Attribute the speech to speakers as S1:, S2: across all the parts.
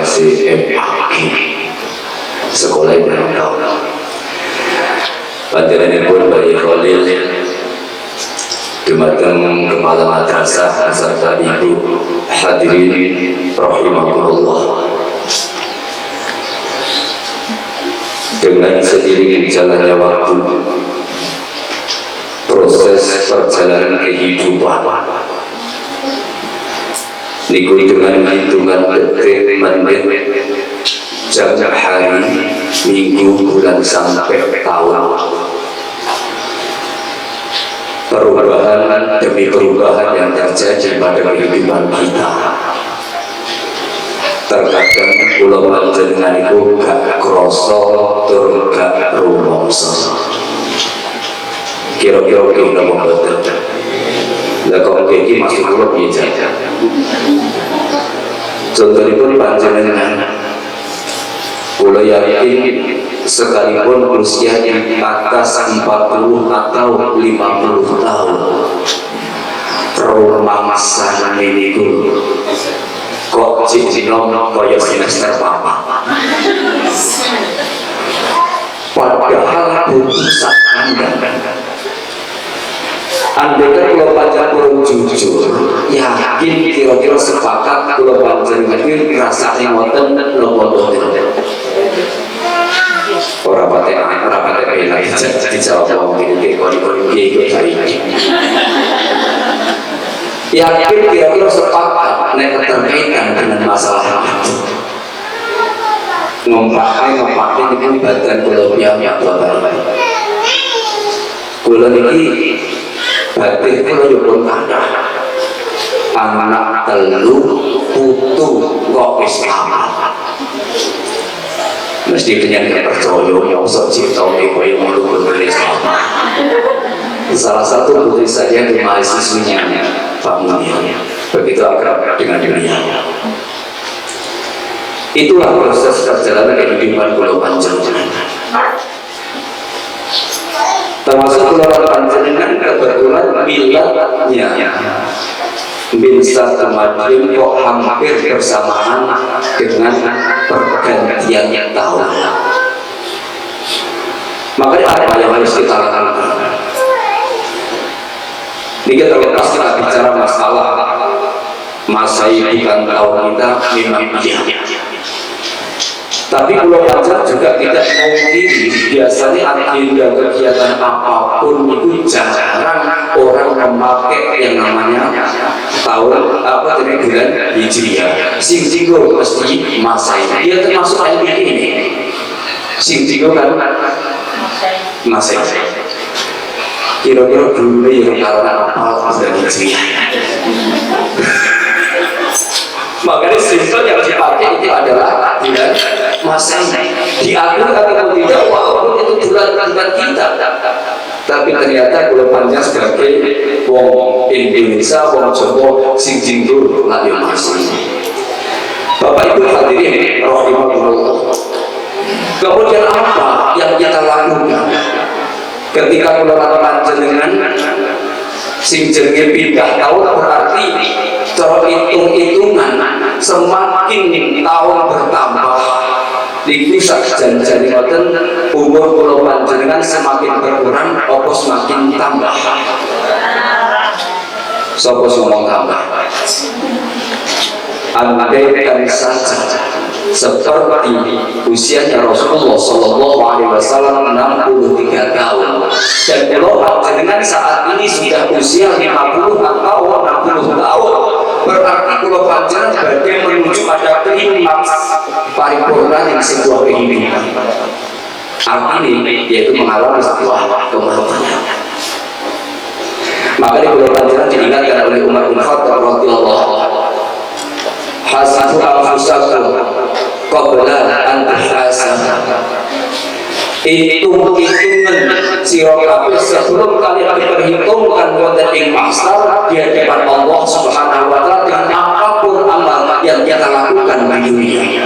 S1: CMAG sekolah yang tahu panjenengan pun bagi Khalil dumateng kepala madrasah serta ibu hadirin rahimahullah. Dengan seiring jalannya waktu, proses perjalanan kehidupan niku dengan hitungan detik, menit, jam, hari, minggu, bulan sampai tahun, perubahan demi perubahan yang terjadi pada kehidupan kita. Terkadang kula panjenengan iku gak krasa tur gak rumangsa. Kira-kira kita mboten. Lah kok iki maksud kula piye jan? Contohipun panjenengan kula yakin sekalipun usia di atas 40 atau 50 tahun rumangsa niku kok cincin kaya semester papa. Padahal putusan Anda kalau panjang jujur, yakin kira-kira sepakat kalau panjang ini rasanya ngoten nopo orang pakai enak dijawab ngomong ini kalau yakin kira-kira sepakat terkaitan dengan masalah itu. Ngompakin ini badan kulo yang bapak. Kulo ini batin kulo pun ada anak telu putu kok Islam. Mesti penyakit percaya nyosok cipta koyo mulu Islam. Salah satu putri saja di mahasiswinya Pak Munir begitu akrab dengan dunia. Itulah proses perjalanan kehidupan Pulau Panjenengan. Termasuk Pulau Panjenengan kebetulan miladnya bin satu Madrim kok hampir bersamaan dengan pergantian tahun. Makanya apa yang harus kita lakukan? Ini terlepas kita bicara masalah Masehi bukan tahun kita memang iya. Tapi Pulau Panjang juga tidak mungkin biasanya agenda kegiatan apapun itu jarang orang memakai yang namanya tahun bulan Hijriah. Sing Tigo mesti Masehi. Dia termasuk ayat ini. Sing Tigo kan Masehi. Kira-kira dulu yang karena apa dan Hijriah. Makanya simbol yang dipakai itu adalah bulan Masehi. Diatur atau tidak, walaupun itu bulan kita. Tapi ternyata Pulau Panjang sebagai wong Indonesia, wong Jawa, sing jinggur lah yang Masehi. Bapak Ibu hadirin rahimahullah. Kemudian apa yang kita lakukan ketika Pulau Panjenengan sing jenenge pindah tahun? Berarti cara hitung-hitungan semakin tahun bertambah itu janjani ngoten umur Pulau Panjenengan semakin berkurang apa semakin tambah? Sapa ngomong tambah? Andaikan saja seperti usianya Rasulullah SAW 63 tahun dan Pulau Panjenengan saat ini sudah usia 50 atau 60 tahun, berarti Pulau Panjenengan bagian menuju pada klimaks paripurna yang sebuah kehidupan. Artinya yaitu mengalami sebuah kematian. Maka di Pulau Panjenengan diingatkan oleh Umar bin Khattab radhiyallahu anhu, hasibu anfusakum qabla an tuhasab. Hitung-hitungan sira kabeh sebelum kalian diperhitungkan wonten ing mahsyar di hadapan Allah Subhanahu wa taala dengan apapun amal yang kita lakukan di dunia.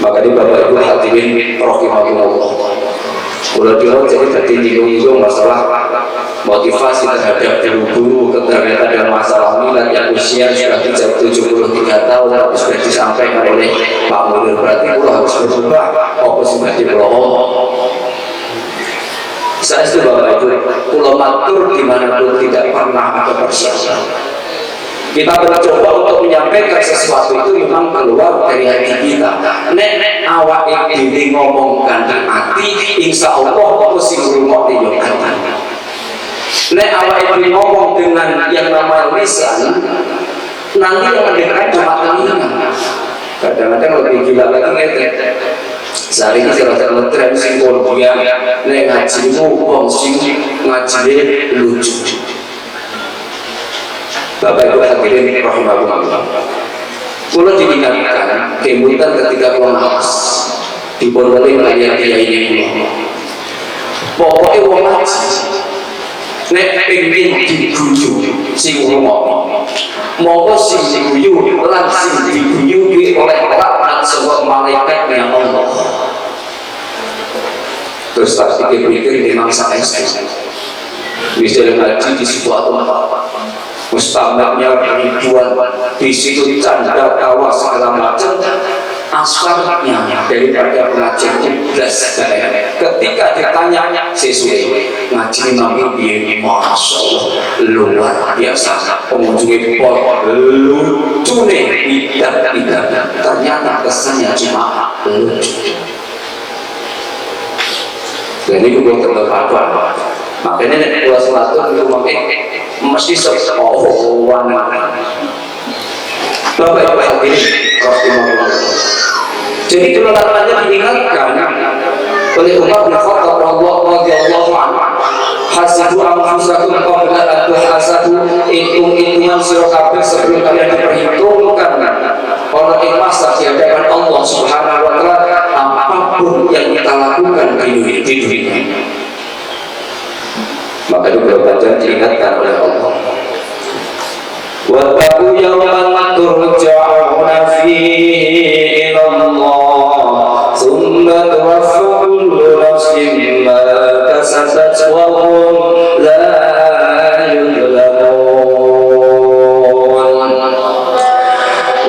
S1: Maka di Bapak Ibu hadirin rahimahullah. Kula dhewe jadi nyinggung masalah motivasi terhadap guru-guru ketika ada masalah milad yang usia sudah 73 tahun tapi sudah disampaikan oleh Pak Munir, berarti pulau harus berubah apa sudah dipeloh. Saya itu Bapak Ibu, pulau matur dimanapun tidak pernah ada persiapan. Kita mencoba untuk menyampaikan sesuatu itu memang keluar dari hati kita. Nek awak ini ngomongkan di hati, insya Allah mesti ngurungok di hati. Nek awak ini ngomong dengan yang namanya lisan, nanti yang mendengar cuma telinga. Kadang-kadang lebih gila lagi ngeten. Sehari ini saya rasa ngetren simbol dia, nek ngajimu wong sing ngajine lucu. Bapak Ibu hadirin rahimahullah. Kula diingatkan kemudian ketika kula nawas dipun weling kaliyan kiai ini. Pokoke wong ngaji nek pengin diguyu sing ngomong. Monggo sing diguyu lan sing diguyu oleh rahmat saka malaikatnya Allah. Terus tak pikir-pikir memang saya bisa ngaji di sebuah tempat. Mustamanya ribuan, di situ canda tawa segala macam, askarnya daripada pengajian jelas. Ketika ditanya sesuai ngaji nabi dia, masya Allah luar biasa, pengunjungnya pol lucu nih, tidak ternyata kesannya cuma lucu. Dan ini juga terlepas. Makanya nek kula salat itu mesti sepohoan. Bapak Ibu hadirin rahimahullah. Jadi keluarannya diingatkan oleh Umar bin Khattab radhiyallahu anhu. Hasibu anfusakum qabla an tuhasabu, hitung-hitungan sira kabeh sebelum kalian diperhitungkan oleh masa di hadapan Allah Subhanahu wa taala apapun yang kita lakukan di dunia. Maka juga baca diingatkan oleh Allah. Wattaqu yawman turja'una fihi ila Allah, tsumma tuwaffa kullu nafsin ma kasabat wa hum la yuzlamun.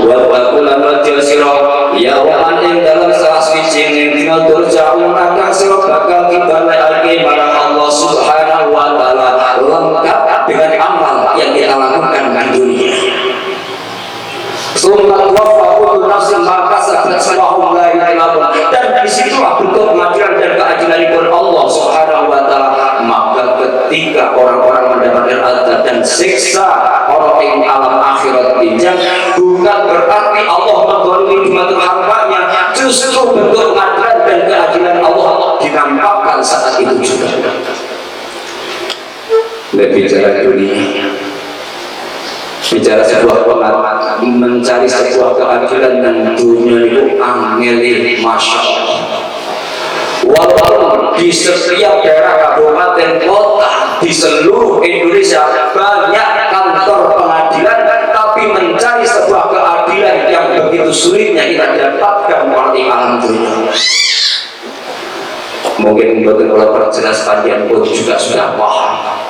S1: Wattaqu lamma jasira yawman ing dalam sawise ing dina turja'una kang sira bakal dibalekake marang Allah Subhanahu wa ta'ala lengkap dengan amal yang kita lakukan di dunia. Dan disitulah bentuk pengadilan dan keadilan Allah Subhanahu wa ta'ala. Maka ketika orang-orang mendapatkan azab dan siksa orang yang alam akhirat pinjam, bukan berarti Allah menzalimi nikmat hambanya, justru bentuk pengadilan dan keadilan Allah dinampakkan saat itu juga. Bicara dunia, bicara sebuah pengalaman, mencari sebuah keadilan dan dunia itu angeli, masya Allah. Walaupun di setiap daerah kabupaten kota di seluruh Indonesia banyak kantor pengadilan, tapi mencari sebuah keadilan yang begitu sulitnya kita dapatkan melalui alam dunia. Mungkin betul kalau perjelas kalian pun juga sudah paham.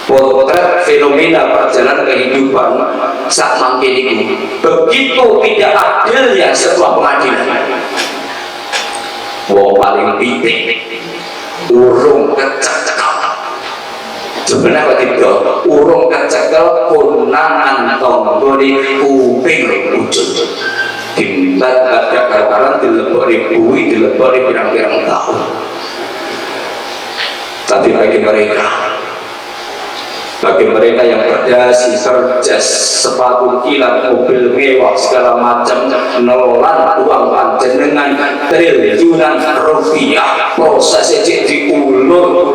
S1: Potret fenomena perjalanan kehidupan saat mangkin ini begitu tidak adilnya sebuah pengadilan. Wong paling pitik urung kecekel. Sebenarnya tidak urung kecekel konangan tonggoni kuping wujud. Timbat ada karkaran dilebori bui dilebori pirang-pirang tahun. Tapi bagi mereka yang berdasi, cerdas, sepatu kilat, mobil mewah, segala macam, nololan uang panjenengan triliunan rupiah, proses diulur,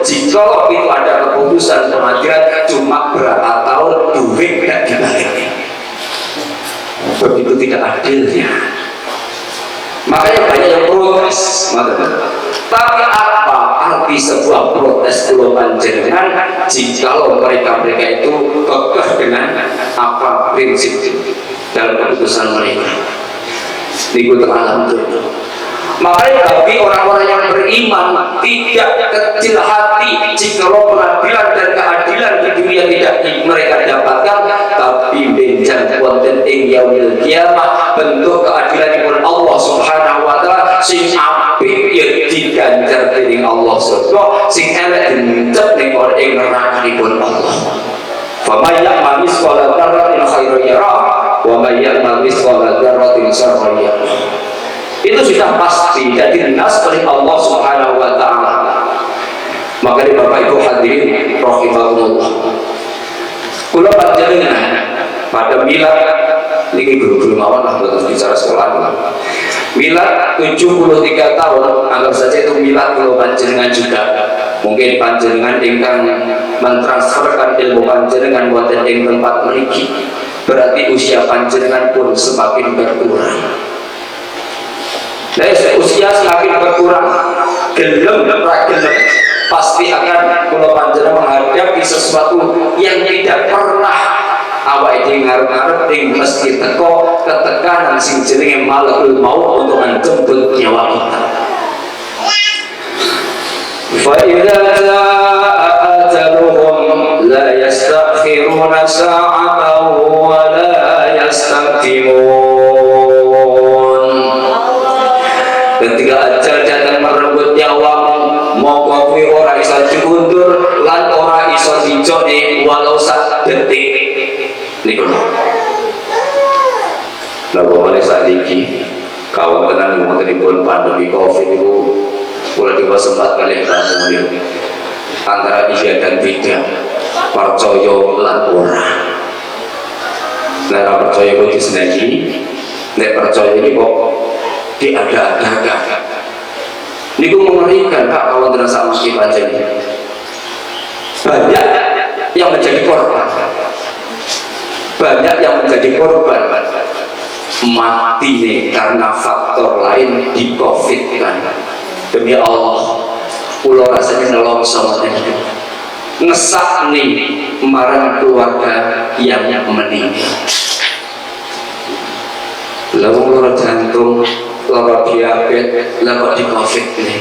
S1: jika itu ada keputusan pengadilan cuma berapa tahun, duit tidak dibalik. Begitu tidak adilnya. Makanya banyak yang protes. Tapi apa arti sebuah protes pulau panjenengan jikalau mereka itu kekeh dengan apa prinsip dalam keputusan mereka? Niku alam Makanya bagi orang-orang yang beriman tidak kecil hati jika pengadilan dan keadilan di dunia tidak mereka dapatkan, tapi benjang wonten ing yaumil kiamah bentuk keadilan pun Allah Subhanahu wa taala sing apik ya diganjar dening Allah surga, sing elek dincep ning ing nerakipun Allah. Faman ya'mal mithqala dzarratin khairan yarah wa may ya'mal mithqala dzarratin syarran yarah. Itu sudah pasti jadi nas oleh Allah Subhanahu wa taala. Makanya Bapak Ibu hadirin rahimakumullah. Kula panjenengan pada milad niki guru-guru mawon lah betul bicara sekolah. Milad 73 tahun, anggap saja itu milad kula panjenengan juga. Mungkin panjenengan ingkang mentransferkan ilmu panjenengan wonten ing tempat mriki. Berarti usia panjenengan pun semakin berkurang. Nah, usia semakin berkurang, gelem pasti akan kalau panjenengan menghadapi sesuatu yang tidak pernah awak iki ngarep-ngarep ing mesti teko ketekanan sing jenenge malakul maut untuk menjemput nyawa kita. Fa idza ajaluhum la yastakhiruna sa'atan wa la yastaqdimun. Ketika ajal datang merebut nyawamu, mau kopi ora iso diundur lan ora iso dijoni walau sak detik. Niku lho. Lah boleh sakniki kawan tenan ngotenipun pandemi Covid itu kula coba sempat kali ketemu antara iya dan tidak, percaya lan ora. Nek percaya kok disenengi, nek percaya ini kok diada-adakan. Niku mengerikan Pak kalau terasa masih panjang. Banyak yang menjadi korban. Banyak yang menjadi korban mati nih karena faktor lain di Covid kan. Demi Allah, pulau rasanya nelongso ngesak nih marang keluarga yang meninggal. Lalu loro jantung, loro diabetes, lalu di Covid nih.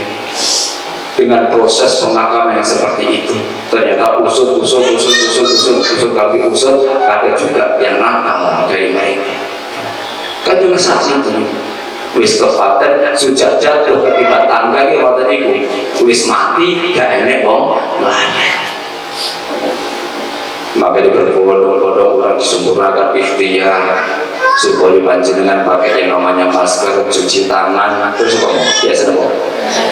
S1: Dengan proses pemakaman yang seperti itu, ternyata usut kami usut, ada juga yang nakal dari mereka. Kan juga saat itu, wis kepaten, sudah jatuh ketika tangga ini waktu itu, wis mati, gak enak bong, maka berbondong-bondong orang disempurnakan ikhtiar supaya panjenengan pakai yang namanya masker, cuci tangan, terus apa? Biasa dong,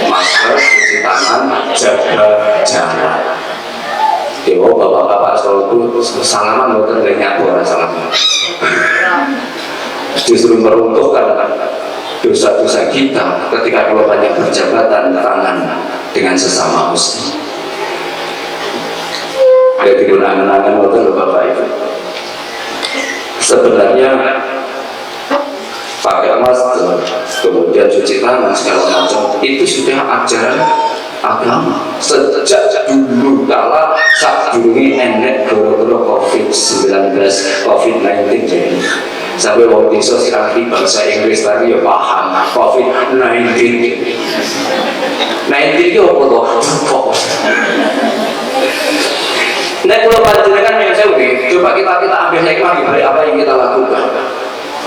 S1: masker, cuci tangan, jaga jarak. Dewa bapak-bapak selalu salaman bukan banyak orang salaman. Justru meruntuhkan dosa-dosa kita ketika kalau banyak berjabatan tangan dengan sesama muslim. Ada digunakan waktu Bapak Ibu. Sebenarnya pakai masker, kemudian cuci tangan segala macam itu sudah ajaran agama sejak dulu kala saat dulu enek goro-goro COVID-19 sampai waktu itu sekali bahasa Inggris tadi ya paham COVID-19 itu apa toh? Nah kalau panjenengan yang saya coba kita ambil hikmah dari apa yang kita lakukan.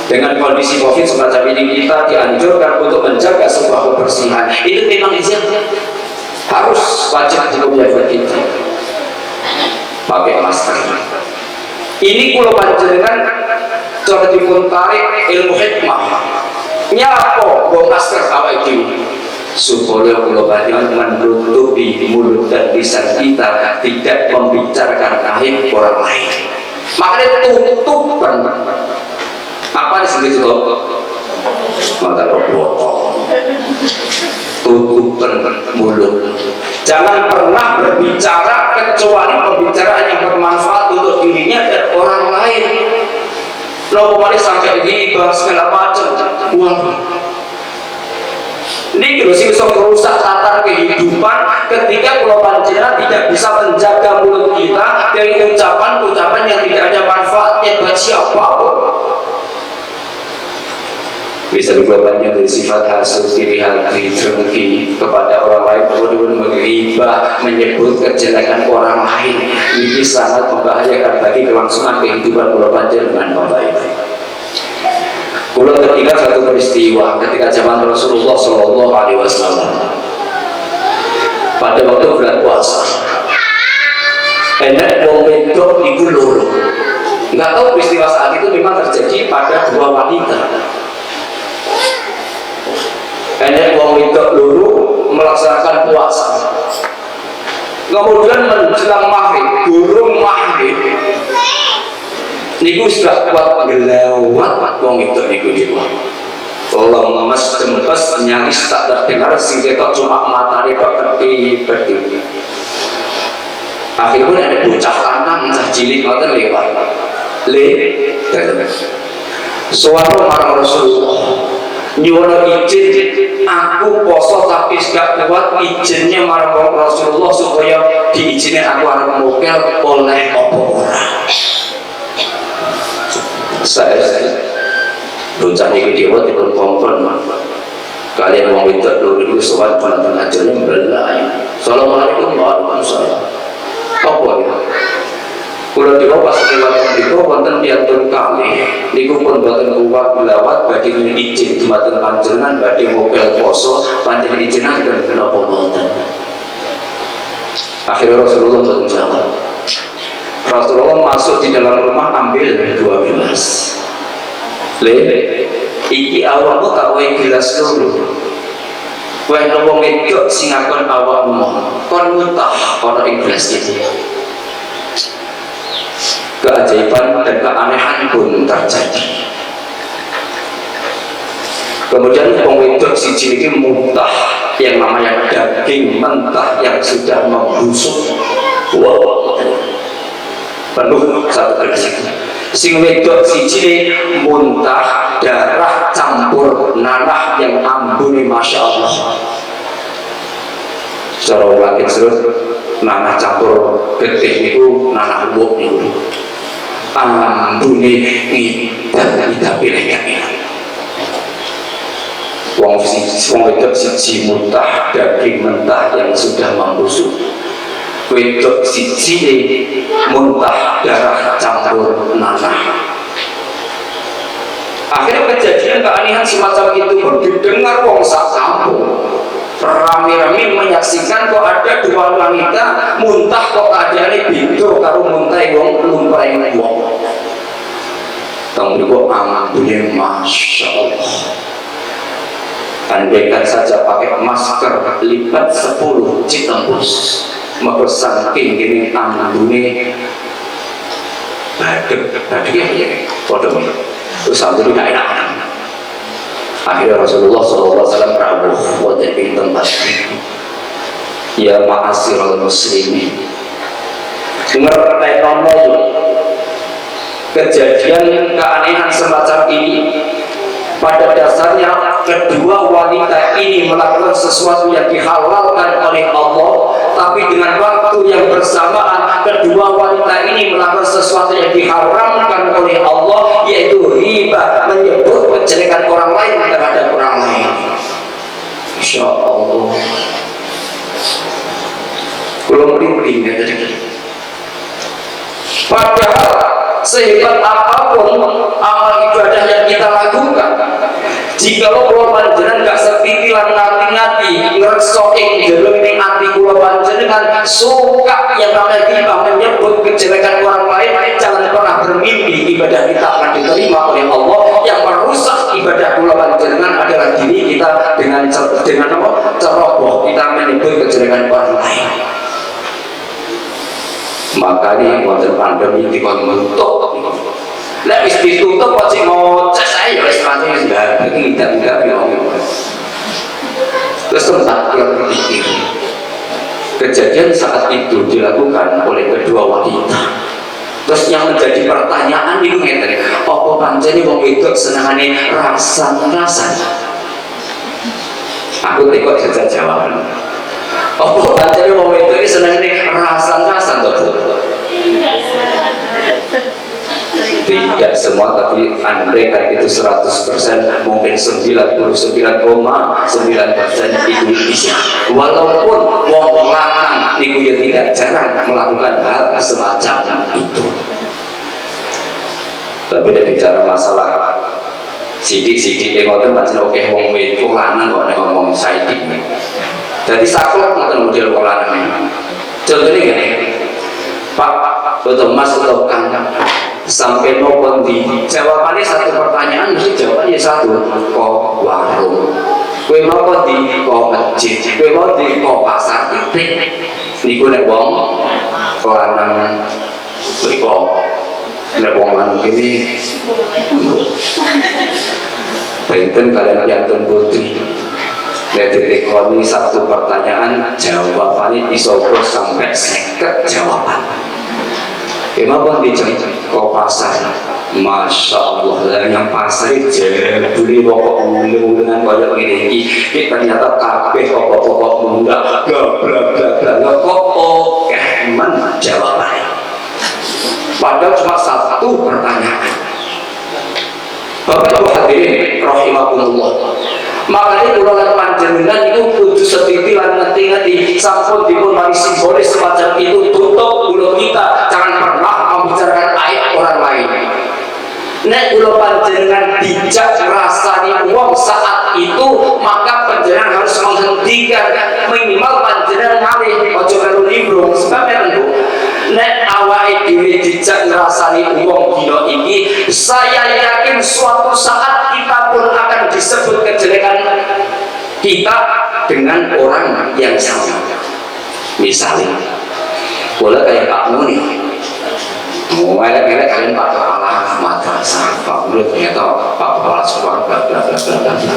S1: Dengan kondisi COVID semacam ini kita dianjurkan untuk menjaga sebuah kebersihan. Itu memang harus wajib dilakukan kita. Pakai masker. Ini kalau panjenengan coba dipun tarik ilmu hikmah. Nyapa bawa masker awal itu supaya kalau panjenengan menutupi mulut dan lisan kita tidak membicarakan aib orang lain. Makanya tutupan apa disebut itu? Mata botol. Tutupan mulut. Jangan pernah berbicara kecuali pembicaraan yang bermanfaat untuk dirinya dan orang lain. Lo kemarin sampai ini bahas segala macam. Ini kalau sih bisa merusak tata kehidupan ketika kalau panjenengan tidak bisa menjaga mulut kita dari ucapan-ucapan yang tidak ada manfaatnya buat siapapun. bisa dibawakannya dari sifat hasud, iri hati, dengki kepada orang lain, kemudian menghibah, menyebut kejelekan orang lain. Ini sangat membahayakan bagi kelangsungan kehidupan kula panjenengan Bapak Ibu. Kula teringat satu peristiwa ketika zaman Rasulullah Shallallahu Alaihi Wasallam pada waktu bulan puasa. Enak wong wedok iku loro. Nggak tahu peristiwa saat itu memang terjadi pada dua wanita. Enak wong wedok loro melaksanakan puasa. Kemudian menjelang maghrib, burung maghrib, niku sudah kuat gelawat wong wedok niku dewa. Allah lemes cempes nyaris tak terdengar, sing ketok cuma matane kok peti. Akhirnya ada bocah lanang cah cilik ngoten lewat. Suara marang Rasulullah nyuwun izin, aku poso tapi gak kuat, izinnya marang Rasulullah supaya diizinin aku arep mokel oleh apa ora. Saya bocah iki dewa dipun kompon kalian wong wedok lho niku sowan panten ajane mbelai. Assalamualaikum warahmatullahi wabarakatuh. Apa ya? Kula dewa pas lewat niku wonten piantun kali niku pun boten kuat lewat badhe izin dumateng panjenengan badhe mokel poso panjenengan izinaken kenapa boten. Akhirnya Rasulullah menjawab. Rasulullah masuk di dalam rumah ambil 12. Iki awakmu tak wae gelas loro. Wae wong wedok sing ngakon awakmu kon mutah ana ing gelas iki. Keajaiban dan keanehan pun terjadi. Kemudian wong wedok siji iki mutah yang namanya daging mentah yang sudah membusuk. Wow. Penuh satu gelas itu. Sing wedok siji muntah darah campur nanah yang ambune masya Allah. Secara lagi terus nanah campur getih itu nanah uap itu ambune tidak pilih. Wong wedok siji muntah daging mentah yang sudah membusuk. Wedok siji muntah darah campur nanah. Akhirnya kejadian keanehan semacam itu pun didengar wong sak kampung. Rame-rame menyaksikan kok ada dua wanita muntah kok keadaannya beda karo muntah wong lumrahe wong. Tong niku ambune masya Allah. Andaikan saja pakai masker lipat 10 citembus. Maka saking gini ambune badek ya padha terus ambune gak enak. Akhirnya Rasulullah SAW rawuh wonten ing tempat ya ma'asyiral muslimin ngertenono kejadian keanehan semacam ini. Pada dasarnya kedua wanita ini melakukan sesuatu yang dihalalkan oleh Allah, tapi dengan waktu yang bersamaan kedua wanita ini melakukan sesuatu yang diharamkan oleh Allah, yaitu riba, menyebut kejelekan orang lain terhadap orang lain. Insya Allah belum merinding. Padahal sehebat apapun amal ibadah yang kita lakukan, jika kula panjenengan gak setitilan ngati-ngati ngrekso ing jero ning ati kula panjenengan suka yang namanya kita menyebut kejelekan orang lain, jangan pernah bermimpi ibadah kita akan diterima oleh Allah. Yang merusak ibadah kula panjenengan adalah diri kita dengan apa? Ceroboh kita menyebut kejelekan orang lain. Makanya wonten pandemi dikon mentok. Lek wis ditutup kok sing ngoceh ae ya wis pancen wis tidak ya. Terus tempat yang berpikir. Kejadian saat itu dilakukan oleh kedua wanita. Terus yang menjadi pertanyaan itu ngeten, apa pancene wong wedok senengane rasan-rasan? Aku tengok saja jawaban. Apa pancene wong wedok senengane rasan-rasan to? tidak semua, tapi andai kan itu 100%, mungkin 99,9% itu bisa. Walaupun wong lanang itu ya tidak jarang melakukan hal semacam itu. Tapi dari bicara masalah sidik-sidik yang ngoten macam oke wong wedok lanang kok nek ngomong sidik. Jadi saklek ngoten model wong lanang. Contohnya gini, Pak, atau Mas atau Kang, sampai nopo di jawabannya satu pertanyaan mesti jawabannya satu, kok warung, kue mau di kok masjid, kue mau di kok pasar titik, niku nek wong lanang beriko. Nek wong lanang ini benten kalian piantun putri. Nek ditekoni satu pertanyaan jawabannya isobro sampai 50 jawaban. Kenapa dijawab kok pasar? Masya Allah lah yang pasar jebuli pokok undang-undangan kaya begini ini ternyata kabeh pokok-pokok muda gabrak-gabrak kok oke men jawabannya. Padahal cuma satu pertanyaan. Bapak Ibu hadirin rahimakumullah. Makanya ulangan panjenengan itu kudu setiti lan ngerti-ngerti sampun dipun mari simbolis semacam itu tutup mulut kita, jangan pernah membicarakan aib orang lain. Nek ulo panjenengan bijak rasani uang saat itu, maka panjenengan harus menghentikan minimal panjenengan ngalih ojo karo nimbrung sebabnya tentu nek awake dhewe dijak ngrasani wong dina iki, saya yakin suatu saat kita pun akan disebut kejelekan kita dengan orang yang sama. Misalnya boleh kayak Pak Muni, mau elek-elek kalian Pak Kepala Madrasah, Pak Mulut ternyata Pak Kepala Sekolah bla bla bla bla bla.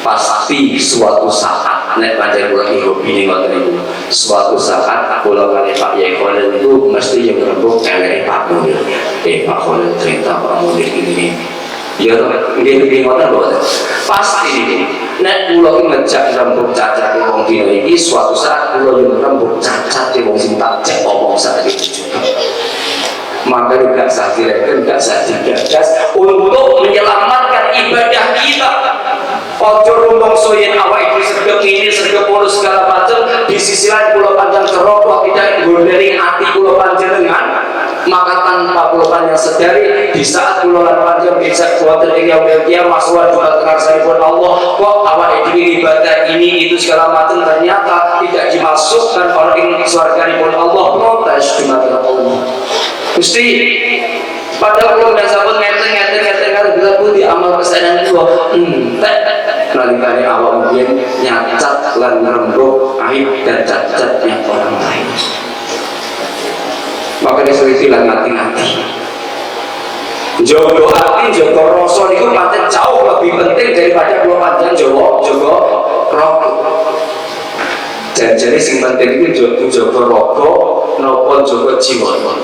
S1: Pasti suatu saat nek pancen kula iki hobi ngoten niku. Suatu saat kula kali Pak Yai Khalil itu mesti yang rembug elek Pak Munir. Pak Khalil cerita Pak Munir ini. Ya nggih ngoten mboten. Pasti niku. Nek kula iki ngejak rembug cacat wong dina iki suatu saat kula yo rembug cacat wong sing tak cek omong sak iki juga. Maka tidak saya kirakan, tidak saya digagas untuk menyelamatkan ibadah kita. Ojo rumbong soyen awak itu sergap ini, sergap polos segala macam. Di sisi lain pulau panjang cerok, tidak gondeli hati pulau panjenengan. Maka tanpa pulau panjang sedari, di saat pulau panjang bisa kuat tertinggal berkiam masuk juga tengah saya pun Allah. Kok awak itu ibadah ini itu segala macam ternyata tidak dimasukkan orang ini surga pun Allah. Protes cuma Allah. Gusti, padahal kalau udah sabun ngeten kalau bila pun di amal kesadaran itu, nalikane awak mungkin nyacat lan ngerembuk aib dan cacatnya orang lain. Maka disuruh lan hati-hati. Jogo hati, jogo rasa itu pancen jauh lebih penting daripada dua panjang jogo rokok. Jadi sing penting itu jogo rokok, nopo jogo jiwa.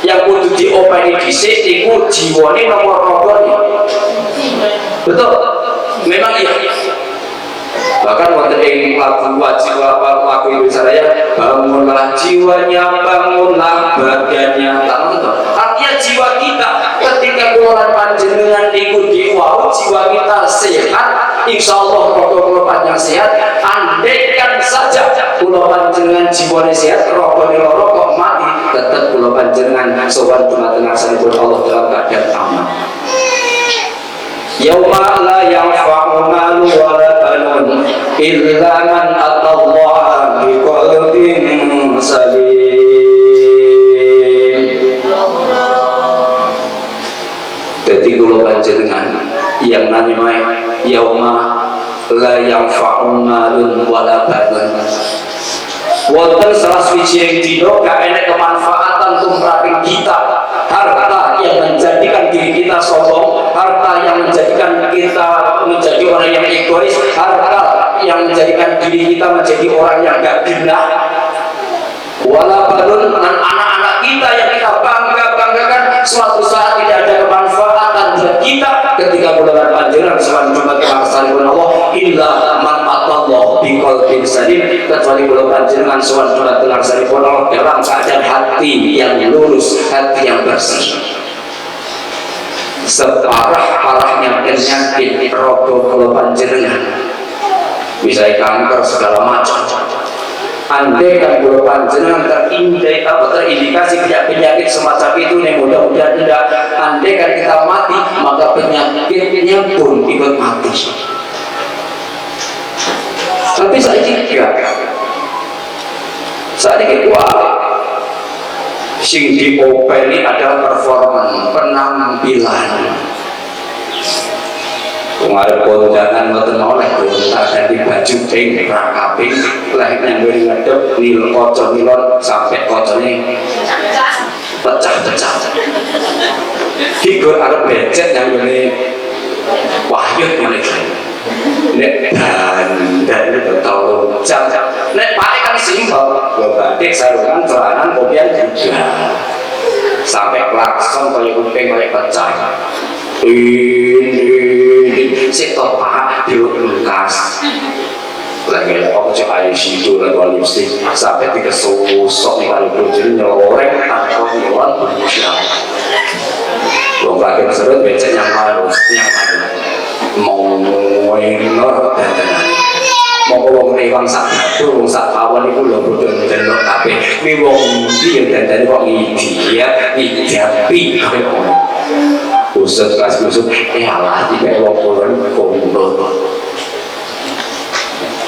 S1: Yang kudu diopeni dhisik iku jiwane nomor rogone. Betul? Memang iya. Bahkan wonten ing lagu wajib lagu Indonesia Raya, bangunlah jiwanya, bangunlah badannya. Artinya jiwa kita ketika keluaran panjenengan iku diwau jiwa kita sehat, insyaallah rogo panjang sehat. Andaikan saja kula panjenengan jiwane sehat, rogone loro kok mati, tetap kula panjenengan sowan tengah-tengah sanipun Allah dalam keadaan aman. Yauma la yanfa'u malun wala banun illa man atallaha biqalbin salim. Jadi kula panjenengan yang namanya yauma la yanfa'u malun wala banun. Wonten salah suci dina gak enek kemanfaatan tumraping kita. Harta yang menjadikan diri kita sombong, harta yang menjadikan kita menjadi orang yang egois, harta yang menjadikan diri kita menjadi orang yang gak gila. Wala balun dengan anak-anak kita yang kita banggakan suatu saat tidak ada kemanfaatan buat kita ketika bulan panjenengan sawan Jumat kelaksanaan Allah illa man atallah biqalbin salim, kecuali bulan panjenengan sawan Jumat kelaksanaan Allah dalam keadaan hati yang lurus, hati yang bersih. separah-parahnya penyakit rogo kula panjenengan, bisa kanker segala macam. Andai kan kula panjenengan terindikasi penyakit semacam itu, nih mudah-mudahan tidak. Andai kan kita mati, maka penyakitnya pun ikut mati. Tapi saya tidak. Saat ini sing diopeni adalah performa, penampilan. Kemarin kondangan ngoten oleh kontak di baju pink rakaping lahir yang beri ngadep nil kocok nilon sampai kocoknya pecah-pecah. Kigur ada becet yang beri wahyut mereka. Nek dan itu tahu jam nek pakai kan simpel, batik sarungan celana kemudian juga sampai klakson kayak kuping kayak pecah. Ini setor pak dilukas lagi aku cek air situ lagu lipstick sampai tiga sosok nih kalau berjadi nyeloreng tanpa nyewan berusia belum lagi serut becek yang malu mau minor dan mau wong rewang sak batu sak awan itu lho boten lho kabeh kuwi wong iki ya dandane kok idiapi usut kas usut alah iki wong kulon kumpul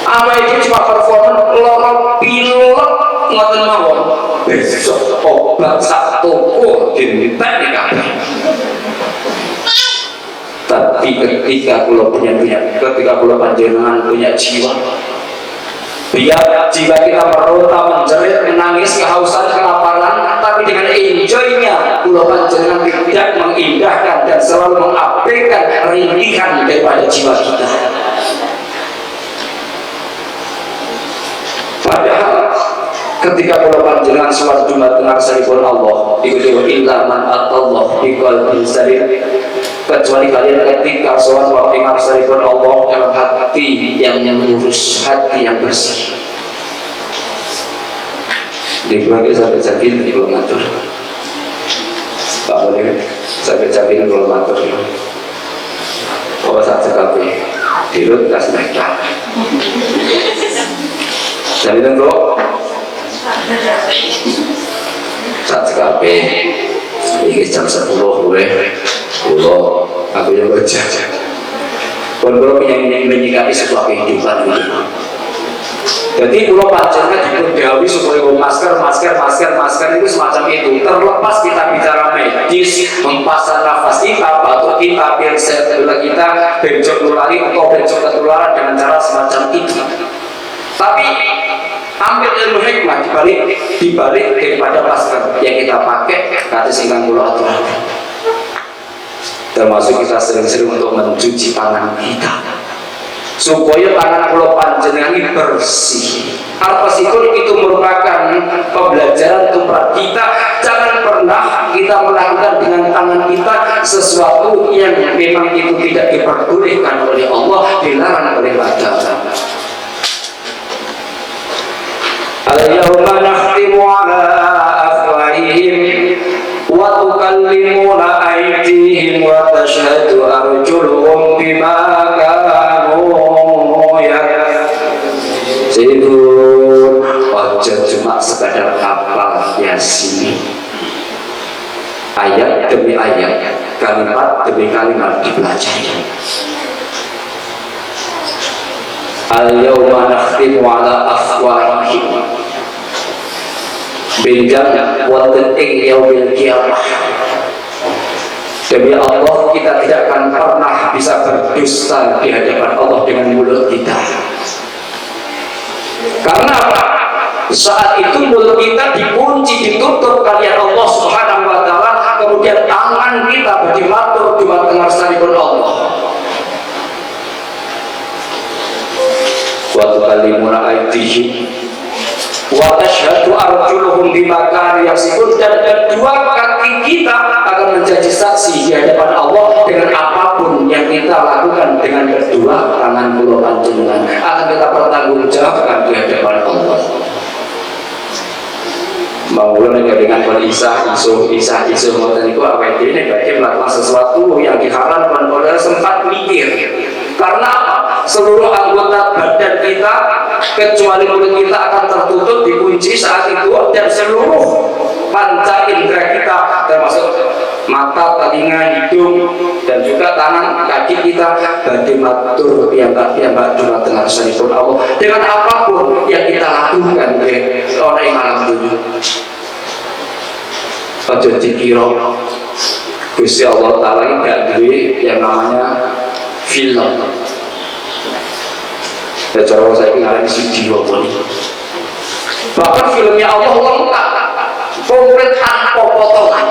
S1: apa itu cuma performa loro pilek ngoten mawon besok obat sak toko dinten kabeh. Tapi ketika pulau panjenengan punya jiwa, biar jiwa kita meronta, menjerit, menangis, kehausan, kelaparan, tapi dengan enjoynya pulau panjenengan tidak mengindahkan dan selalu mengabaikan rintihan daripada jiwa kita. Padahal ketika pulau panjenengan suatu mateng arsaripun Allah ikuti illa man atallah biqalbin salim, kecuali kalian ketika sholat waktu ngarsaripun Allah dalam hati yang lurus, hati yang bersih. Di keluarga sampai cakin di belum ngatur Pak boleh sampai cakin belum ngatur saat sekali dirut kasih mereka jadi tentu saat sekali ini jam 10 gue aku yang baca kalau menyikapi sebuah kehidupan itu. Jadi pulau panjenengan diperdawi supaya masker itu semacam itu. Terlepas kita bicara medis, mempasan nafas kita, batuk kita, biar sel-sel kita bencok nulari atau bencok ketularan dengan cara semacam itu. Tapi ambil ilmu hikmah dibalik daripada masker yang kita pakai kata singgang pulau aturakan. Termasuk kita sering-sering untuk mencuci tangan kita supaya tangan pulau panjenengan ini bersih. Alpasipun itu merupakan pembelajaran untuk kita. Jangan pernah kita melakukan dengan tangan kita sesuatu yang memang itu tidak diperbolehkan oleh Allah, dilarang oleh agama. Al-yawma nakhtimu ala afwahihim wa tukallimuna aydihim wa tashhadu arjuluhum bima kanu yaksibun. Ojo cuma sekadar hafal Yasin, ayat demi ayat, kalimat demi kalimat dipelajari. Al-yawma nakhtimu ala afwahihim bejang wonten ing yaumil kiamah. Demi Allah kita tidak akan pernah bisa berdusta di hadapan Allah dengan mulut kita. Karena apa? Saat itu mulut kita dikunci, ditutup kalian Allah Subhanahu wa taala, kemudian tangan kita berdimatur di tengah saripun Allah. Wa tukallimuna aydihim wa tashhadu arjuluhum bima kanu yaksibun, dan kedua kaki kita akan menjadi saksi di hadapan Allah dengan apapun yang kita lakukan. Dengan kedua tangan pulau panjenengan akan kita pertanggungjawabkan di hadapan Allah. Bangun dengan berisah isu ngoten niku awake dhewe nek melakukan sesuatu yang diharamkan oleh sempat mikir. Karena apa? Seluruh anggota badan kita kecuali mulut kita akan tertutup dikunci saat itu, dan seluruh panca indera kita termasuk mata, telinga, hidung, dan juga tangan, kaki kita badhe matur piyambak dumateng asmanipun Allah dengan apapun yang kita lakukan orang yang alam dunia. Aja dikira Gusti Allah Ta'ala ini gak duwe yang namanya film. Ya cara saya ngarani video pun. Bahkan filmnya Allah lengkap, komplit tanpa potongan.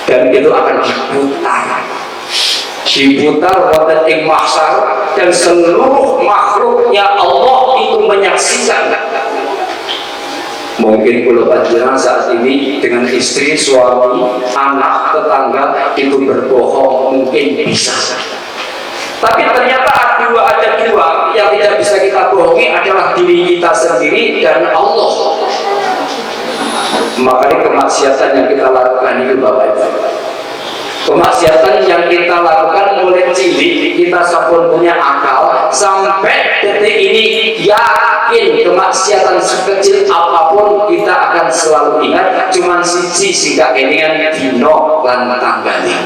S1: Dan itu akan diputar wonten ing mahsyar, dan seluruh makhluknya Allah itu menyaksikan. Mungkin kalau panjenengan saat ini dengan istri, suami, anak, tetangga itu berbohong, mungkin bisa. Tapi ternyata ada dua yang tidak bisa kita bohongi adalah diri kita sendiri dan Allah. Makanya kemaksiatan yang kita lakukan itu Bapak Ibu, kemaksiatan yang kita lakukan mulai cilik kita sampun punya akal sampai detik ini, yakin kemaksiatan sekecil apapun kita akan selalu ingat. Cuman siji singkat kelingan dino lan tanggali,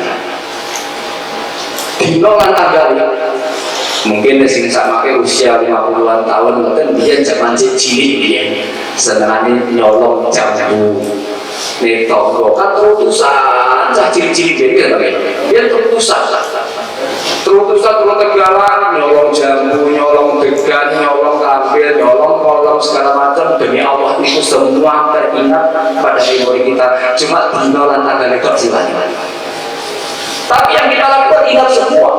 S1: dino lan tanggali. Mungkin sing sakmake usia 50-an tahun mboten biyen jaman cilik biyen senengane nyolong jambu nek toko kan terutusan cah cilik-cilik biyen biyen terutusan terus Tegalan nyolong jambu, nyolong degan, nyolong kambil, nyolong kolom segala macam. Demi Allah itu semua teringat pada memori kita. Cuma dino lan tanggal itu silani. Tapi yang kita lakukan ingat semua.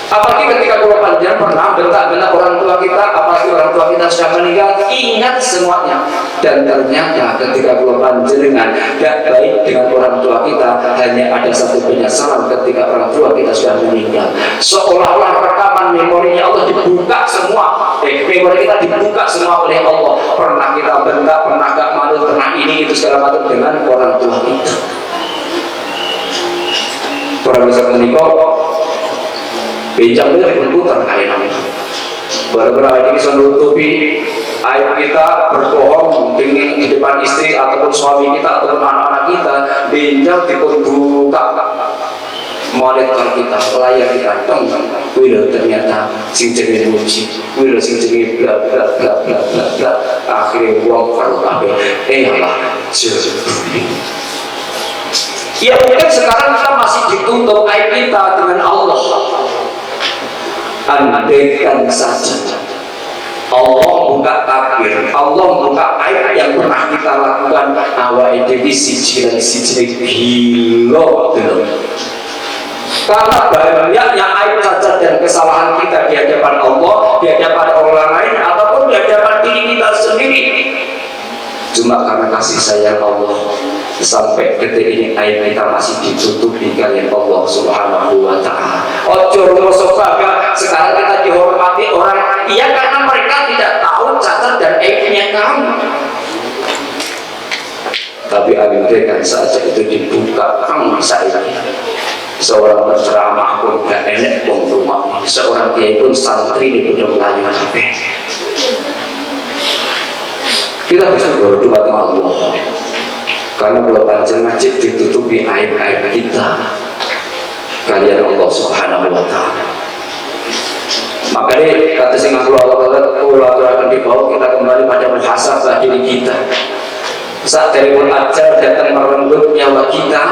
S1: Apalagi ketika kalau panjang pernah bentak-bentak orang tua kita, apalagi orang tua kita sudah meninggal, ingat semuanya. Dan ternyata ketika kalau panjenengan gak baik dengan orang tua kita, hanya ada satu penyesalan ketika orang tua kita sudah meninggal. Seolah-olah rekaman memorinya Allah dibuka semua, memori kita dibuka semua oleh Allah. Pernah kita bentak, pernah gak malu, pernah ini itu segala macam dengan orang tua kita. Orang bisa menikah bincang itu berputar kali ini. Beberapa ini bisa menutupi aib kita, berbohong di depan istri ataupun suami kita ataupun anak-anak kita. Bincang dibuka monitor kita, layar kita, wih ternyata sing jenenge muji, wih sing jenenge bla bla bla bla bla bla. Akhirnya uang kalau kabeh, Allah ya mungkin sekarang kita masih ditutup aib kita dengan Allah. Andaikan saja Allah buka takbir, Allah buka aib yang pernah kita lakukan, awal itu siji gila belum. Karena banyaknya aib cacat dan kesalahan kita di hadapan Allah, di hadapan orang lain, ataupun di hadapan diri kita sendiri. Cuma karena kasih sayang Allah, sampai detik ini aib kita masih ditutupi oleh Allah Subhanahu wa Ta'ala. Ojo rumoso bangga sekarang kita dihormati orang, iya karena mereka tidak tahu cacat dan aibnya kamu. Tapi andaikan saja itu dibuka, kamu bisa ini. Seorang penceramah pun gak enak bong rumah, seorang kiai pun santri di Gunung Melayu sampai. Kita bisa berdoa kepada Allah, karena kalau panjang masjid ditutupi aib-aib kita kalian Allah Subhanahu wa Ta'ala. Makanya kata singkat Allah akan dibawa kita kembali pada muhasabah diri kita. Saat telepon ajar datang merenggut nyawa kita,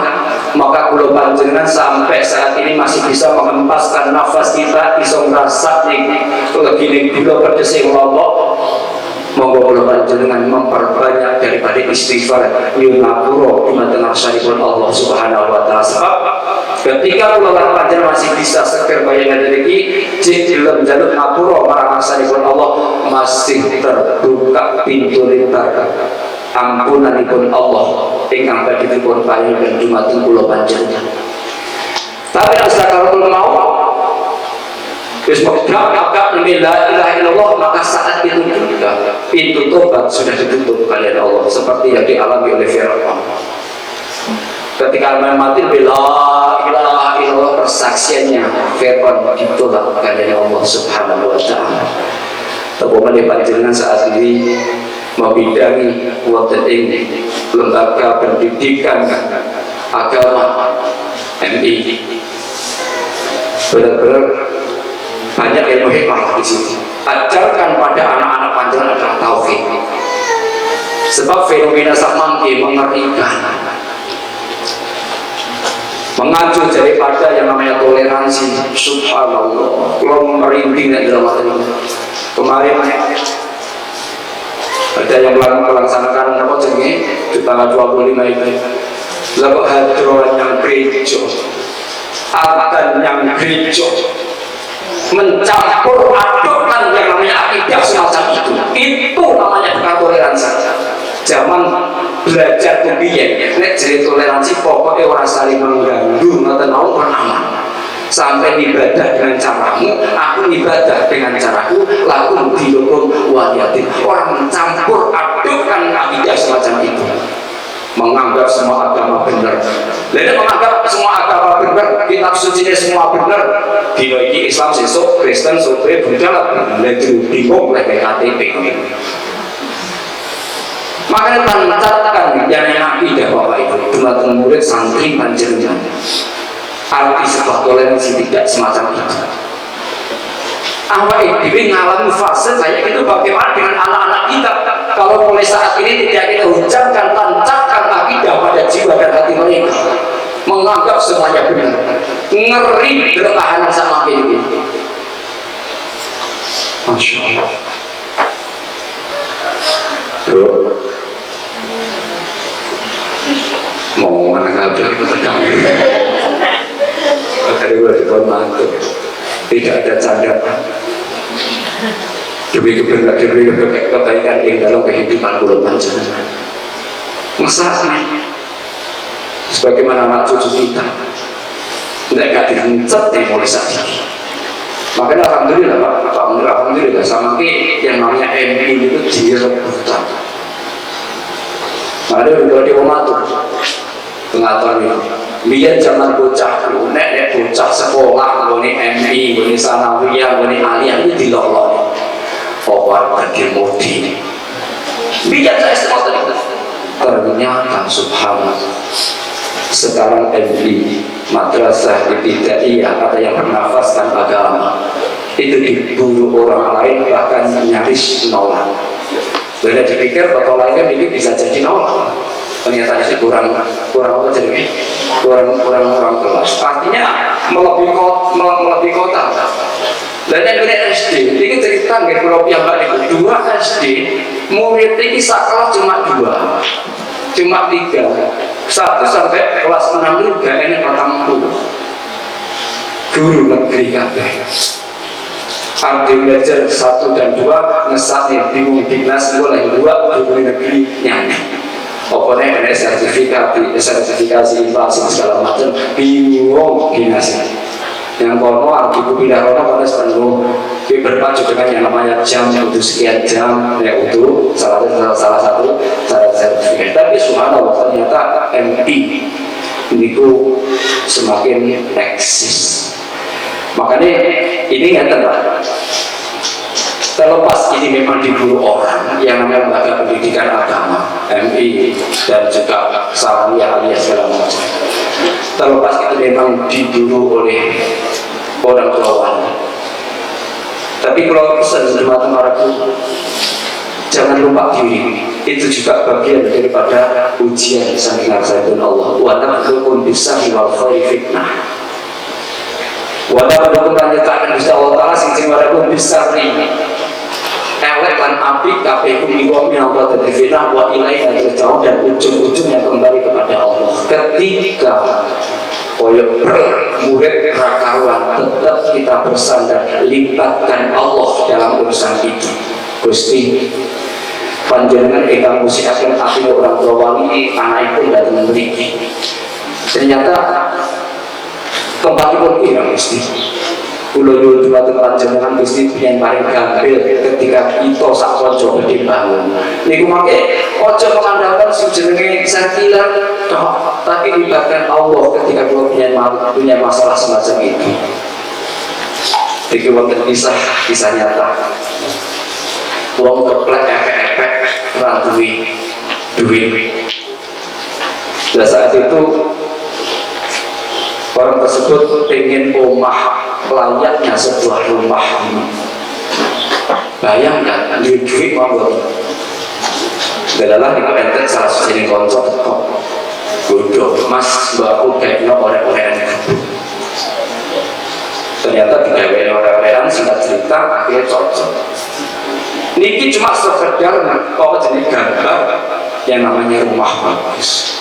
S1: maka kalau panjenengan sampai saat ini masih bisa menghempaskan nafas kita, bisa merasa lebih gula pedes yang lombok. Monggo kula panjenengan memperbanyak daripada istighfar nyuwun dumateng asmanipun Allah Subhanahu wa Ta'ala. Sebab ketika kula lan panjenengan masih bisa seger bayangan iki dilem jaluk ngapura marang asmanipun Allah, masih terbuka pintu lintar ampunanipun Allah ingkang badhe dipun paringaken dumateng kula panjenengan. Tapi asal kalau mau Terus agak la ilaha illallah, maka saat itu juga pintu tobat sudah ditutup oleh Allah, seperti yang dialami oleh Firaun. Ketika mati bila ilaha illallah, persaksiannya Firaun ditolak oleh Allah Subhanahu wa taala. Tapi panjenengan saat ini membidangi wonten ing lembaga pendidikan agama MI, benar-benar banyak ilmu hikmah di situ. Ajarkan pada anak-anak panjenengan adalah tauhid. Sebab fenomena samangke mengerikan, mengacu daripada yang namanya toleransi. Subhanallah, kalau merinding di dalam hati. Kemarin ada yang melaksanakan apa jenenge di tanggal 25 itu, lalu hadroan yang gereja, adan yang gereja, mencampur adukkan yang namanya akidah semacam itu namanya bukan toleransi. Zaman belajar kebiyen nek jadi toleransi pokoknya orang saling mengganggu ngoten mau aman. Sampai ibadah dengan caramu, aku ibadah dengan caraku, laku didukung waliyatin. Orang mencampur adukkan akidah semacam itu, menganggap semua agama benar. Lalu menganggap semua agama benar, kitab suci semua benar. Di ini Islam sesuk, Kristen sore Buddha, lalu bingung oleh KTP. Makanya catatkan yang akidah Bapak Ibu, teman-teman murid santri panjenengan. Arti sebuah toleransi tidak semacam itu. Awal ini mengalami fase kayak itu, bagaimana dengan anak-anak kita? Kalau mulai saat ini tidak kita hujankan, tancapkan akidah pada jiwa dan hati mereka, menganggap semuanya benar, ngeri bertahanan sama ini. Masya Allah. Bro, mau menanggapi tentang dari mantu, tidak ada candaan demi kebaikan yang dalam kehidupan pulau panjenengan. Masalahnya sebagaimana anak cucu kita tidak dihencat yang mulai saat ini. Makanya alhamdulillah Pak, alhamdulillah sama yang namanya MI itu direbutan. Makanya udah di rumah tuh pengaturan itu. Biar zaman bocah nek bocah sekolah ngene MI, ngene sanawiyah, ngene aliyah itu dilolong. Forward pergi mudi. Biar saya sekolah ternyata subhanallah. Sekarang MI, madrasah ibtidaiyah atau yang bernafaskan agama itu diburu orang lain, bahkan nyaris nolak. Bila dipikir tokoh lainnya ini bisa jadi nolak. Ternyata itu kurang apa jadi kurang kelas. Artinya melebihi kota. Dan yang dari SD, ini cerita nggak kalau piyambak itu 2 SD, murid ini sekolah cuma 2, cuma 3, 1 sampai kelas 6 itu gak enak ketemu. Guru negeri kabeh. Arti belajar 1 dan 2 ngesatnya bingung dinas mulai 2 guru negeri nyanyi. Pokoknya ada sertifikasi inflasi segala macam, bingung dinasnya. Yang kono ibu pindah kono pada sepenuh berpacu dengan yang namanya jam untuk sekian jam, ya untuk salah satu cara sertifikat. Tapi subhanallah ternyata MI itu semakin eksis. Makanya ini nggak tepat. Terlepas ini memang diburu orang yang namanya lembaga pendidikan agama MI dan juga salawiyah alias segala macam. Terlepas itu memang diburu oleh orang tua. Tapi kalau pesan teman-temanku, jangan lupa diri. Itu juga bagian daripada ujian saking arsyaitun Allah. Wa nabluukum bis-sahwi wal khairi fitnah. Wa nabluukum lan yata'an bisa Allah Ta'ala sing walakum bis-sahwi elek lan api KPU iwam yang buat terfitnah wa ilaihi terjauh dan ujung-ujungnya kembali kepada Allah. Ketika koyok murid rakaruan tetap kita bersandar, libatkan Allah dalam urusan itu. Gusti panjenengan ingkang musiaken api orang tua wali anak pun datang memiliki. Ternyata tempatipun kira Gusti Kula nyuwun dhumateng panjenengan Gusti yang paling gampil ketika kita sak kanca badhe bangun. Niku mangke aja mengandalkan sejenenge sakilan tapi libatkan Allah ketika kula punya masalah semacam itu. Iki wonten kisah nyata. Wong keplek efek-efek ora duwe. Pada saat itu orang tersebut ingin omah layaknya sebuah rumah ini. Bayangkan duit mabuk. Dalalah di ente salah satu konco kok. Bodoh, mas mbakku kayaknya orang-orang ternyata digawe orang-orang singkat cerita akhirnya cocok. Niki cuma sekedar kok jenis gambar yang namanya rumah bagus.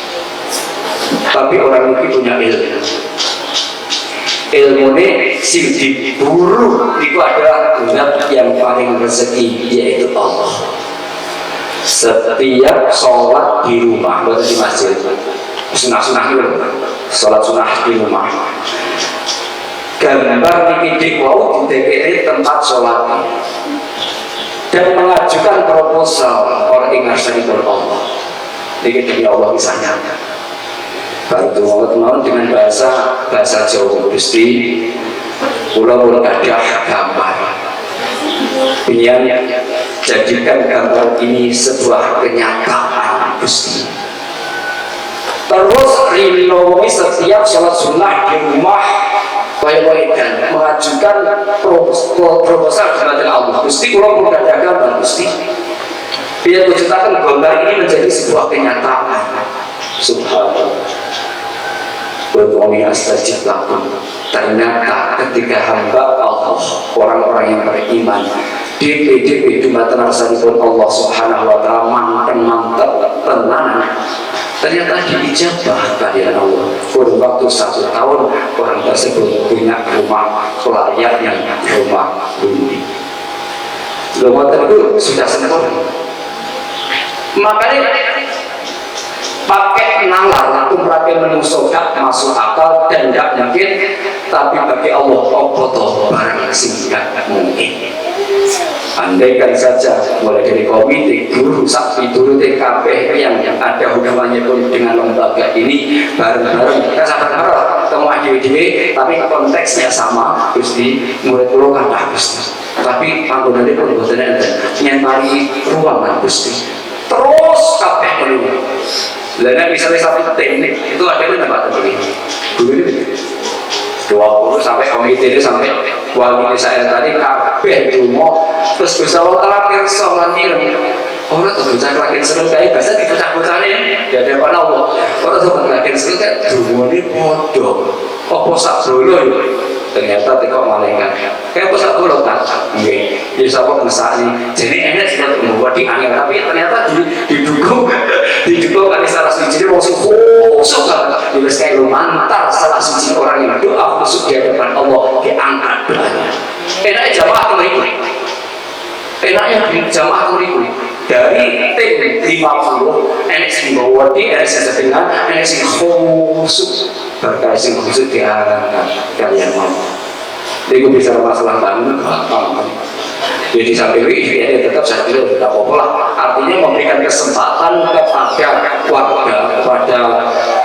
S1: Tapi orang ini punya ilmu ini sing diburu itu adalah zat yang paling rezeki, yaitu Allah. Setiap sholat di rumah, bukan di masjid, sunah-sunah itu, sholat sunah di rumah. Gambar niki wau di TPD tempat sholat dan mengajukan proposal orang ingat Allah. Niki demi Allah misalnya. Bantu mohon dengan bahasa Jawa Gusti, pulau gadah gambar. Biar jadikan gambar ini sebuah kenyataan Gusti. Terus rinowongi setiap sholat sunnah di rumah, baik-baikan mengajukan proposal kepada Allah. Gusti pulau gadah gambar Gusti. Biar menciptakan gambar ini menjadi sebuah kenyataan. Subhanallah. Berdoa astajib lakum. Ternyata ketika hamba Allah, orang-orang yang beriman, DPD dumatan rasanipun Allah Subhanahu wa taala mantep tenan. Ternyata diijabah kalian Allah. Kurun waktu 1 tahun orang tersebut punya rumah layaknya rumah bumi. Rumah itu sudah sempurna. Makanya pakai nalar untuk mereka menungso gak masuk akal dan gak mungkin, tapi bagi Allah obotoh barang singkat mungkin. Andaikan saja mulai dari komite guru sakti turut TKP yang ada hubungannya pun dengan lembaga ini bareng-bareng kita sabar-sabar ketemu adik-adik, tapi konteksnya sama Gusti, murid pulau kan Gusti, tapi panggungannya pun buatan ada nyentari ruangan Gusti terus kabeh perlu. Lainnya misalnya satu teknik itu ada di tempat begini. Dulu ini 20 sampai komite ini sampai wali saya tadi kabeh di rumah terus bisa lo terakhir sholat ini orang tuh bisa terakhir seru kayak biasa dipecah-pecahin di hadapan Allah. Orang tuh terakhir seru kayak dulu ini bodoh apa sak dulu ternyata tidak malaikat kayak apa sak dulu kan enggak jadi siapa ngesani jadi enak sih untuk membuat di angin tapi ternyata didukung kali salah suci langsung khusus kan jelas kayak lu mantar salah suci orang yang doa khusus di hadapan Allah diangkat doanya. Enaknya jamaah kemariku dari tim 50 enak sing bawa di enak sing setengah enak sing khusus berkait sing khusus diarahkan kalian mau jadi bicara masalah bangun jadi sampai ini tetap saya kira tidak apa-apa, artinya memberikan kesempatan kepada warga, kepada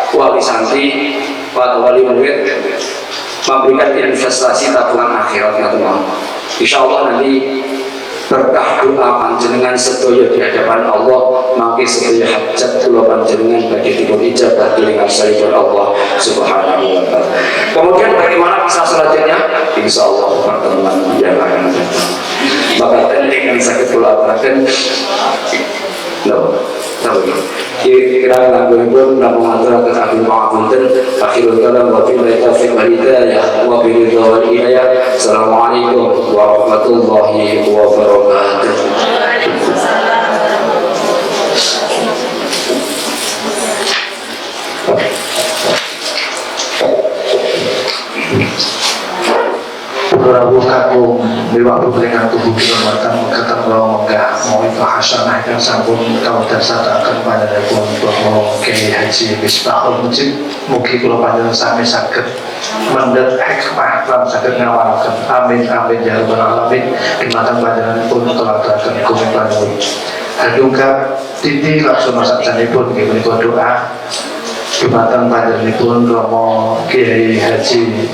S1: wali santri, pada wali murid memberikan investasi tabungan akhirat teman-teman. Insya Allah nanti berkah doa panjenengan sedaya di hadapan Allah mangke sedaya hajat kula panjenengan badhe dipun ijabah dening asripun Allah Subhanahu wa taala. Kemudian bagaimana kisah selanjutnya? Insyaallah pertemuan yang akan datang. Maka penting yang sakit kula aturaken kira-kira lagu-lagu namun aturaken agung pangapunten akhirul kalam wa billahi taufiq wal hidayah wa biridha wal hidayah. Assalamualaikum warahmatullahi wabarakatuh.
S2: Prabu kakung mewah bebelengan tubuh kehormatan mengatakan bahwa menggah mau itu hasanah yang sampun kalau tersatakan pada pun bahwa Kiai Haji Misbahul Mujib mugi kula panjenengan sami saged mendhet hikmah lan saged ngawalaken amin amin ya rabbal alamin dumateng panjenengan pun teladaken kumpul aduka titi laksana sakjanipun nggih menika doa dumateng panjenenganipun Rama Kiai Haji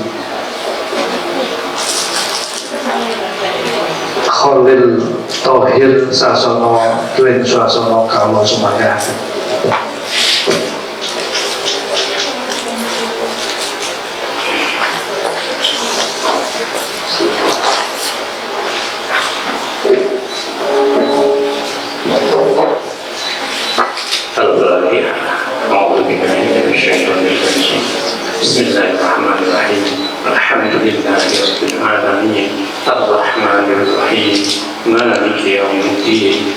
S2: Khalil Thohir Sasono Twin Suasono Kalau Sumangga.
S3: Bismillahirrahmanirrahim. Alhamdulillahi rabbil alamin. Ar-Rahmanir-Rahim. Maliki yaumiddin.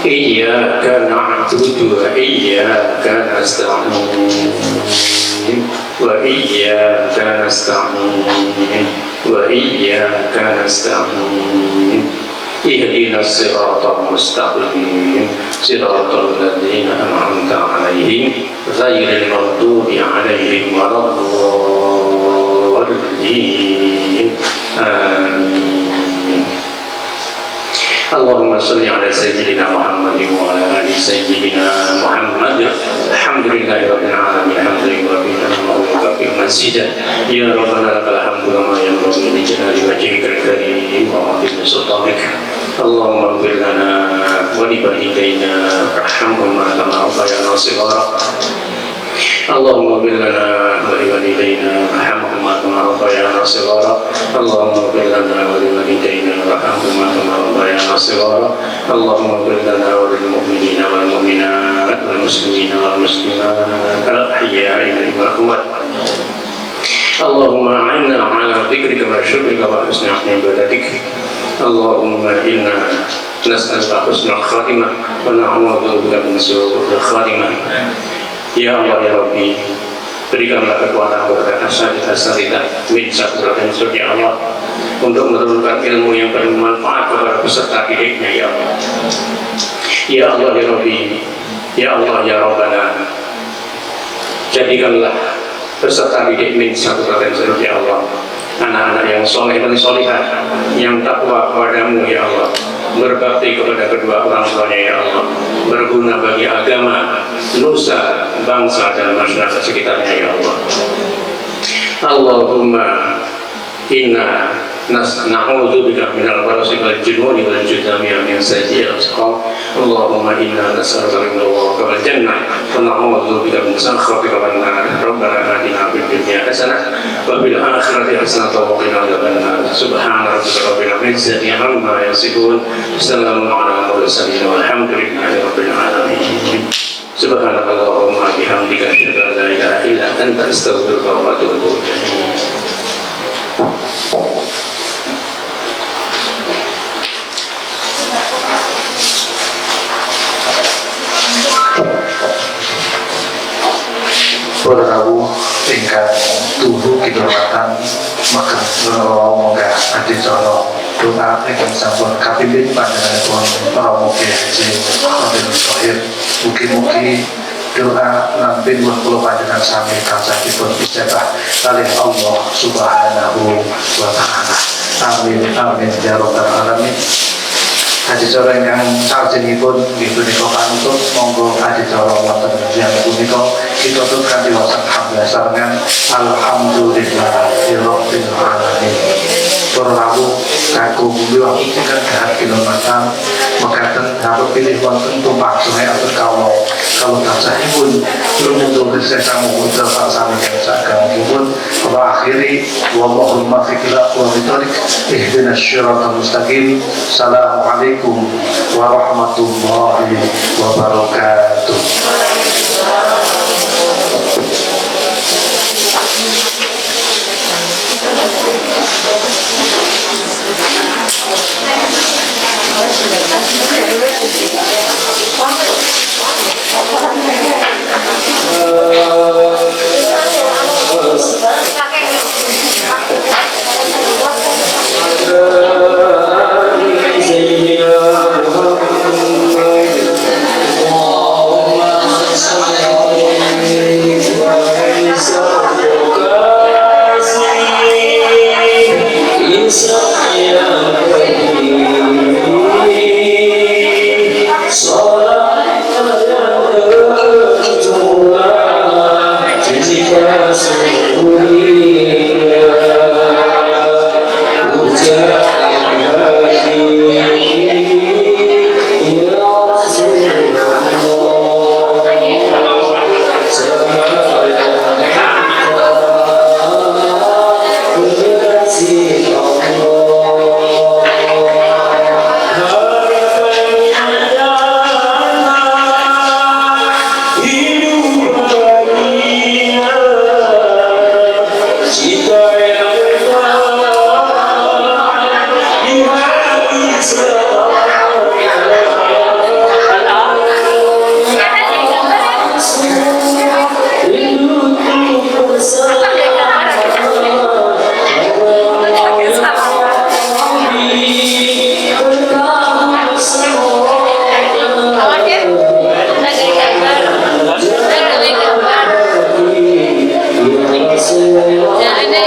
S3: Iyyaka na'budu wa iyyaka nasta'in. Wa iyyaka nasta'in. Wa iyyaka nasta'in. Ihdinas siratal mustaqim siratal ladzina an'amta 'alaihim ghairil maghdubi 'alaihim waladdallin. Amin. Allahumma sholli ala sayyidina Muhammadin wa ala ali sayyidina Muhammad. Alhamdulillahi rabbil alamin. Alhamdulillahi rabbil masjid. Ya rabbana lakal hamdu kama yanbaghi li jalali wajhikal karim wa 'azimi sultanik. Allahumma ighfir lana wa li walidayna warhamhuma kama rabbayana shighara. Allahumma ighfir lana wa li walidayna warhamhuma kama rabbayana shighara. Allahumma ighfir lana wa li walidayna warhamhuma kama rabbayana shighara. Allahumma ighfir lana wa lil mu'minina wal mu'minat wal muslimina wal muslimat al ahya'i minhum wal amwat. Allahumma a'inna ala dzikrika wa syukrika wa husni ibadatik. Allahumma inna nas'aluka husnal khatimah wa na'udzu bika min su'il khatimah. Ya Allah ya Rabbi, berikanlah kekuatan kepada asatidzah min sakratin surga Allah untuk menurunkan ilmu yang bermanfaat kepada peserta didiknya ya Allah. Ya Allah ya Rabbi, ya Allah ya Rabbana, jadikanlah peserta didik min sakratin surga Allah anak-anak yang soleh dan solihah, yang takwa kepadamu ya Allah, berbakti kepada kedua orang tuanya ya Allah, berguna bagi agama, nusa, bangsa dan masyarakat sekitarnya ya Allah. Allahumma inna na'udzubika minal barasi wal jununi wal judami min sayyi'il asqam. Allahumma inna nas'aluka ridhaka wal jannah wa na'udzubika min sakhatika wan nar. Rabbana atina fid dunya hasanah wa fil akhirati hasanah wa qina adzabannar. Subhana rabbika rabbil izzati amma yasifun. Salamun ala mursalin walhamdulillahi rabbil alamin. Subhanallahumma bihamdika asyhadu an la ilaha illa anta astaghfiruka wa atubu ilaik.
S2: Para rawuh ingkang tubuh kehormatan maka menggah adicara doa ingkang sampun kapimpin panjenenganipun Rama Kiai Haji Khalil Thohir. Mugi-mugi doa lan pinuwun kula panjenengan sami tansah dipun ijabah kalih Allah Subhanahu wa taala. Amin amin ya rabbal alamin. Adicara ingkang salajengipun nggih punika panutup, monggo adicara wonten yang punika kita tutup kanthi wasang hamdalah sarengan alhamdulillahirabbil alamin. Para rawuh kakung miwah ingkang gahat kinurmatan mekaten harap pilih wonten tumpak sungai atur kawula kalau tansahipun lumuntung kesesang muda paksane sagangipun wa akhiri wallahu muwaffiq ila aqwamit thoriq ihdinas siratal mustaqim. Assalamualaikum warahmatullahi wabarakatuh.
S4: Ya ini